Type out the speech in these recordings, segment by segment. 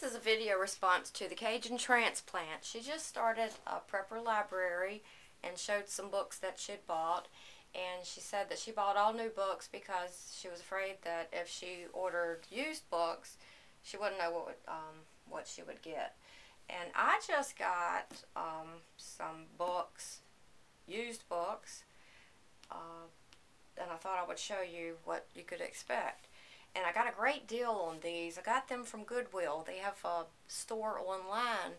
This is a video response to the Cajun transplant. She just started a prepper library and showed some books that she'd bought, and she said that she bought all new books because she was afraid that if she ordered used books she wouldn't know what she would get. And I just got some books, used books, and I thought I would show you what you could expect. And I got a great deal on these. I got them from Goodwill. They have a store online,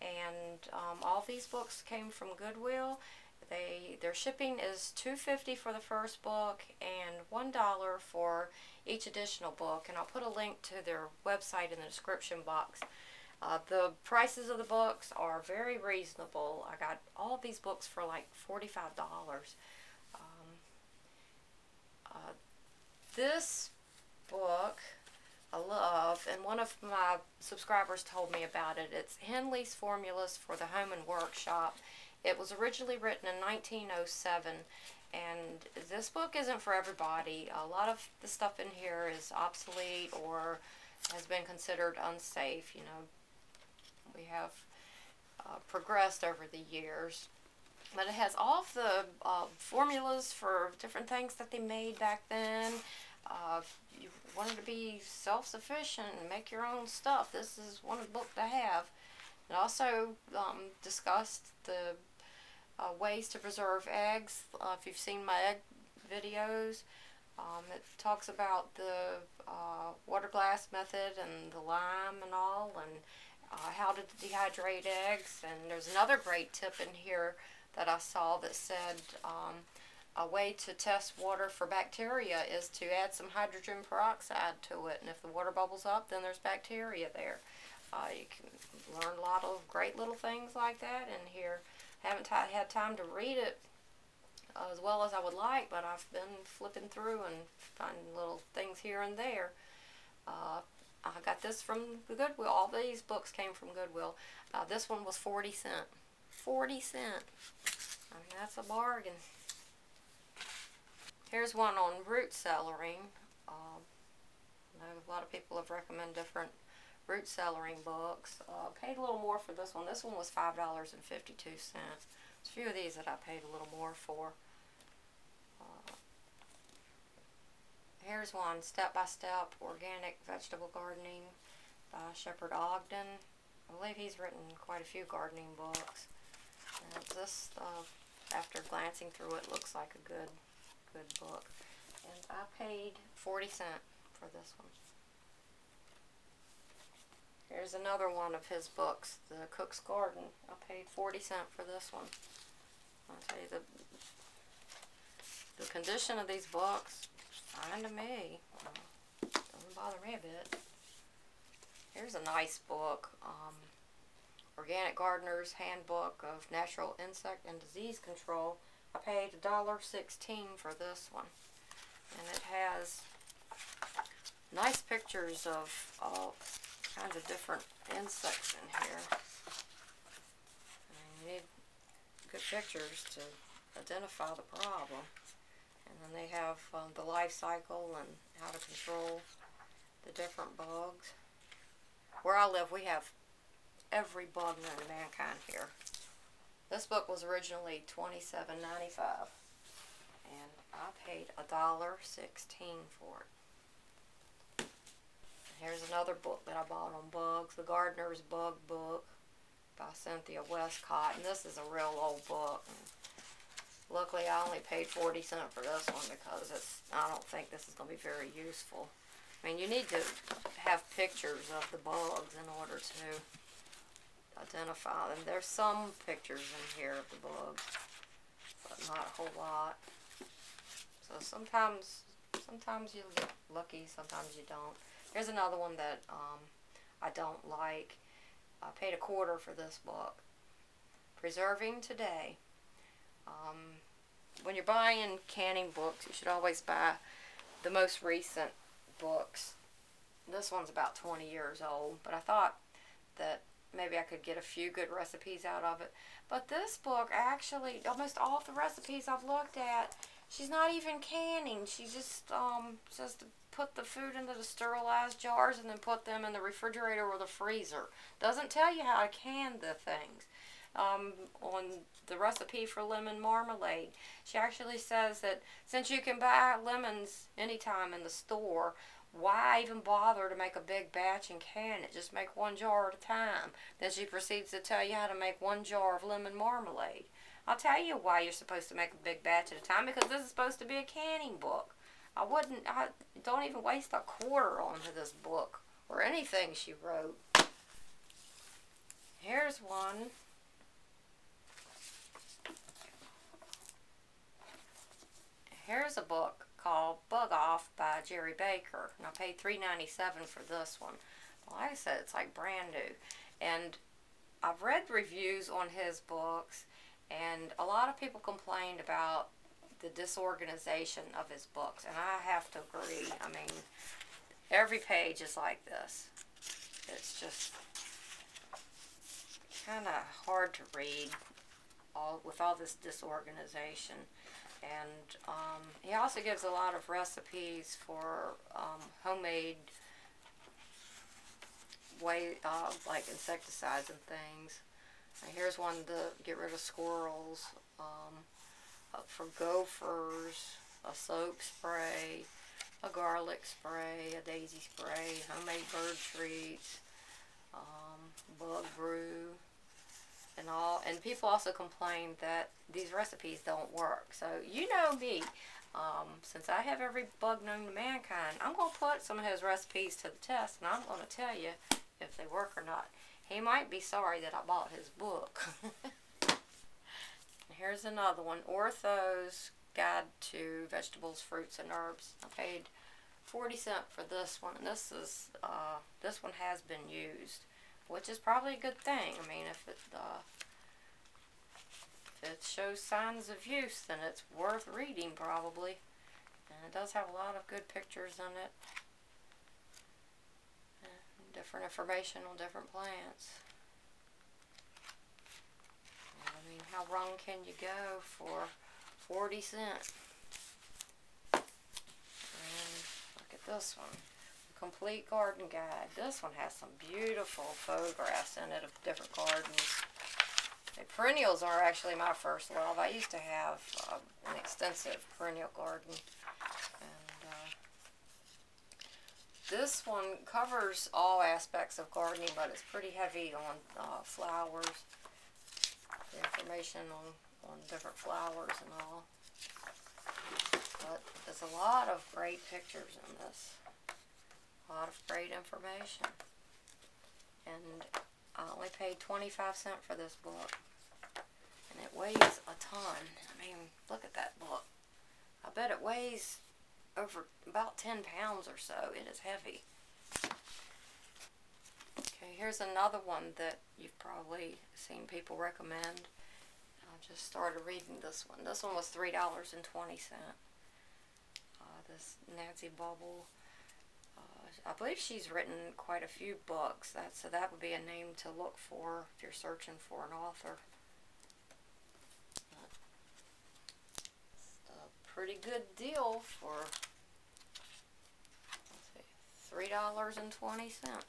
and all these books came from Goodwill. Their shipping is $2.50 for the first book and $1 for each additional book. And I'll put a link to their website in the description box. The prices of the books are very reasonable. I got all of these books for like $45. This book I love, and one of my subscribers told me about it. It's Henley's Formulas for the Home and Workshop. It was originally written in 1907, and this book isn't for everybody. A lot of the stuff in here is obsolete or has been considered unsafe. You know, we have progressed over the years. But it has all of the formulas for different things that they made back then. If you wanted to be self-sufficient and make your own stuff, this is one of the books to have. It also discussed the ways to preserve eggs. If you've seen my egg videos, it talks about the water glass method and the lime and all, and how to dehydrate eggs. And there's another great tip in here that I saw that said a way to test water for bacteria is to add some hydrogen peroxide to it, and if the water bubbles up, then there's bacteria there. You can learn a lot of great little things like that in here. Haven't had time to read it as well as I would like, but I've been flipping through and finding little things here and there. I got this from the Goodwill. All these books came from Goodwill. This one was 40 cents. 40 cents. I mean, that's a bargain. Here's one on root cellaring. I know a lot of people have recommended different root cellaring books. Paid a little more for this one. This one was $5.52. There's a few of these that I paid a little more for. Here's one, Step-by-Step Organic Vegetable Gardening by Shepherd Ogden. I believe he's written quite a few gardening books. And this, after glancing through it, looks like a good book. And I paid 40 cents for this one. Here's another one of his books, The Cook's Garden. I paid 40 cents for this one. I'll tell you, the condition of these books, fine to me. Doesn't bother me a bit. Here's a nice book. Organic Gardener's Handbook of Natural Insect and Disease Control. I paid $1.16 for this one. And it has nice pictures of all kinds of different insects in here. And you need good pictures to identify the problem. And then they have the life cycle and how to control the different bugs. Where I live, we have every bug known to mankind here. This book was originally $27.95, and I paid $1.16 for it. Here's another book that I bought on bugs, The Gardener's Bug Book by Cynthia Westcott, and this is a real old book. And luckily, I only paid 40 cents for this one because I don't think this is going to be very useful. I mean, you need to have pictures of the bugs in order to identify them. There's some pictures in here of the bugs, but not a whole lot. So sometimes you'll get lucky, sometimes you don't. Here's another one that I don't like. I paid $1.25 for this book. Preserving Today. When you're buying canning books, you should always buy the most recent books. This one's about 20 years old, but I thought that maybe I could get a few good recipes out of it. But this book, actually, almost all of the recipes I've looked at She's not even canning. She just says to put the food into the sterilized jars and then put them in the refrigerator or the freezer. Doesn't tell you how to can the things. On the recipe for lemon marmalade, she actually says that since you can buy lemons anytime in the store, why even bother to make a big batch and can it? Just make one jar at a time. Then she proceeds to tell you how to make one jar of lemon marmalade. I'll tell you why you're supposed to make a big batch at a time, because this is supposed to be a canning book. I don't even waste a quarter onto this book or anything she wrote. Here's one. Here's a book called Bug Off by Jerry Baker, and I paid $3.97 for this one. Well, like I said, it's like brand new. And I've read reviews on his books, and a lot of people complained about the disorganization of his books, and I have to agree. I mean, every page is like this. It's just kind of hard to read with all this disorganization. And he also gives a lot of recipes for homemade like insecticides and things. And here's one to get rid of squirrels, for gophers, a soap spray, a garlic spray, a daisy spray, homemade bird treats, bug brew, and all. And people also complain that these recipes don't work. So you know me, since I have every bug known to mankind, I'm going to put some of his recipes to the test, and I'm going to tell you if they work or not. He might be sorry that I bought his book. Here's another one, Ortho's Guide to Vegetables, Fruits, and Herbs. I paid 40 cents for this one, and this one has been used, which is probably a good thing. I mean, if it shows signs of use, then it's worth reading probably. And it does have a lot of good pictures in it, and different information on different plants. I mean, how wrong can you go for 40 cents? And look at this one, the Complete Garden Guide. This one has some beautiful photographs in it of different gardens. The perennials are actually my first love. I used to have an extensive perennial garden. And this one covers all aspects of gardening, but it's pretty heavy on flowers. The information on different flowers and all. But there's a lot of great pictures in this. A lot of great information. And I only paid 25 cents for this book. And it weighs a ton. I mean, look at that book. I bet it weighs over about 10 pounds or so. It is heavy. Okay, here's another one that you've probably seen people recommend. I just started reading this one. This one was $3.20. This Nancy Bubble. I believe she's written quite a few books. So that would be a name to look for if you're searching for an author. It's a pretty good deal for, let's see, $3.20.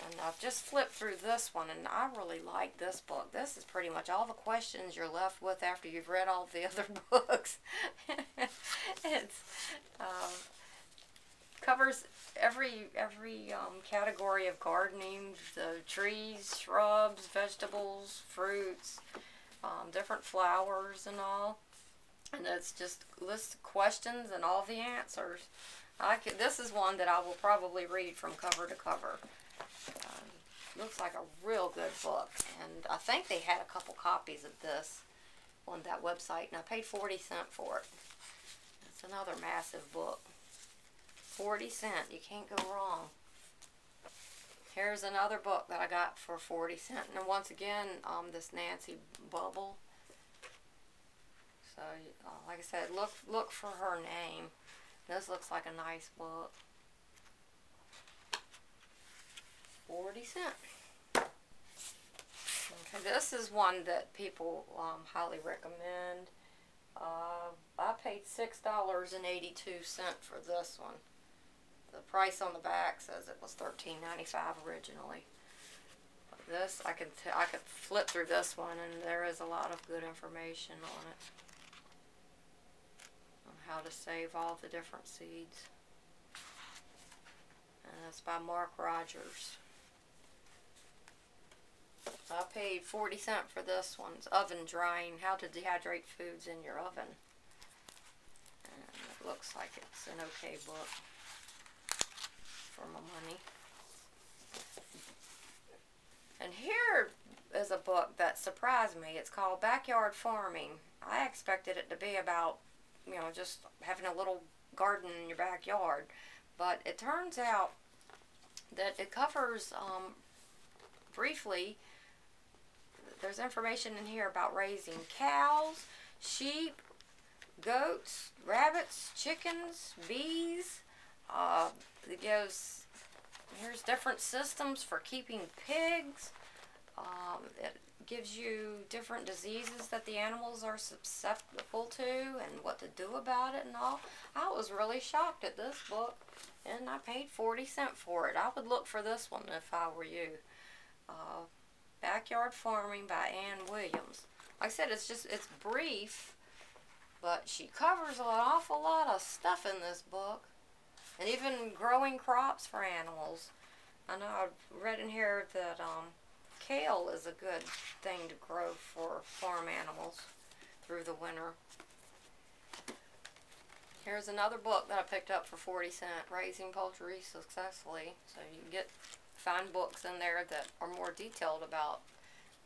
And I've just flipped through this one, and I really like this book. This is pretty much all the questions you're left with after you've read all the other books. It's covers every category of gardening, the trees, shrubs, vegetables, fruits, different flowers and all. And it's just lists questions and all the answers. This is one that I will probably read from cover to cover. Looks like a real good book, and I think they had a couple copies of this on that website, and I paid 40 cents for it. It's another massive book. 40 cents, you can't go wrong. Here's another book that I got for 40 cents, and once again, this Nancy Bubble. So, like I said, look for her name. This looks like a nice book. 40 cents. Okay, this is one that people highly recommend. I paid $6.82 for this one. The price on the back says it was $13.95 originally. But this, I could flip through this one, and there is a lot of good information on it. On how to save all the different seeds. And that's by Mark Rogers. I paid 40 cents for this one. It's oven drying, how to dehydrate foods in your oven. And it looks like it's an okay book for my money. And here is a book that surprised me. It's called Backyard Farming. I expected it to be about, you know, just having a little garden in your backyard. But it turns out that it covers, briefly, there's information in here about raising cows, sheep, goats, rabbits, chickens, bees. It gives, here's different systems for keeping pigs. It gives you different diseases that the animals are susceptible to and what to do about it and all. I was really shocked at this book, and I paid 40 cents for it. I would look for this one if I were you. Backyard Farming by Ann Williams. Like I said, it's brief, but she covers an awful lot of stuff in this book. And even growing crops for animals. I know I've read in here that kale is a good thing to grow for farm animals through the winter. Here's another book that I picked up for 40 cents, Raising Poultry Successfully. So you can find books in there that are more detailed about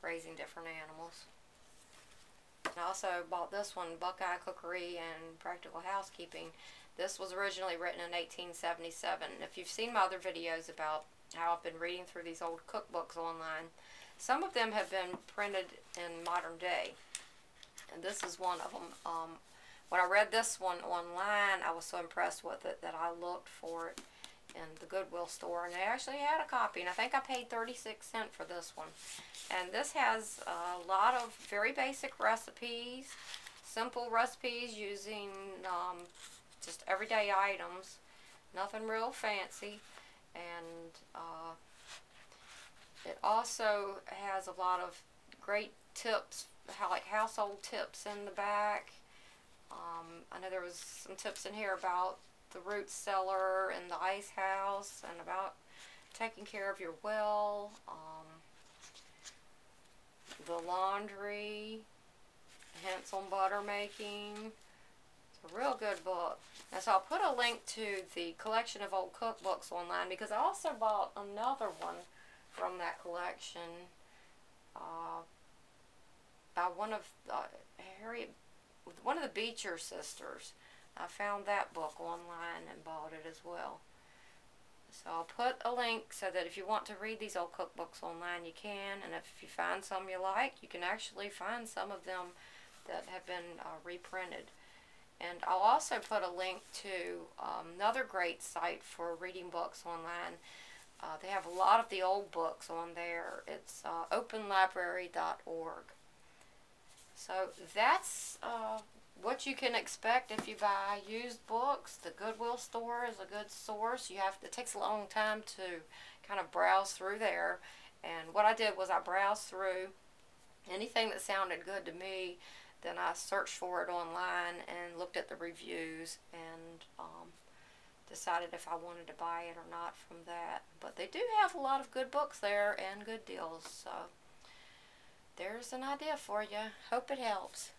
raising different animals. I also bought this one, Buckeye Cookery and Practical Housekeeping. This was originally written in 1877. If you've seen my other videos about how I've been reading through these old cookbooks online, some of them have been printed in modern day. And this is one of them. When I read this one online, I was so impressed with it that I looked for it in the Goodwill store, and they actually had a copy, and I think I paid 36 cents for this one. And this has a lot of very basic recipes, simple recipes using just everyday items, nothing real fancy. And it also has a lot of great tips, like household tips in the back. I know there was some tips in here about the root cellar and the ice house, and about taking care of your well, the laundry, hints on butter making. It's a real good book. And so I'll put a link to the collection of old cookbooks online, because I also bought another one from that collection by one of the Beecher sisters. I found that book online and bought it as well. So I'll put a link so that if you want to read these old cookbooks online, you can. And if you find some you like, you can actually find some of them that have been reprinted. And I'll also put a link to another great site for reading books online. They have a lot of the old books on there. It's openlibrary.org. So that's what you can expect if you buy used books. The Goodwill store is a good source. It takes a long time to kind of browse through there. And what I did was I browsed through anything that sounded good to me. Then I searched for it online and looked at the reviews and decided if I wanted to buy it or not from that. But they do have a lot of good books there and good deals. So there's an idea for you. Hope it helps.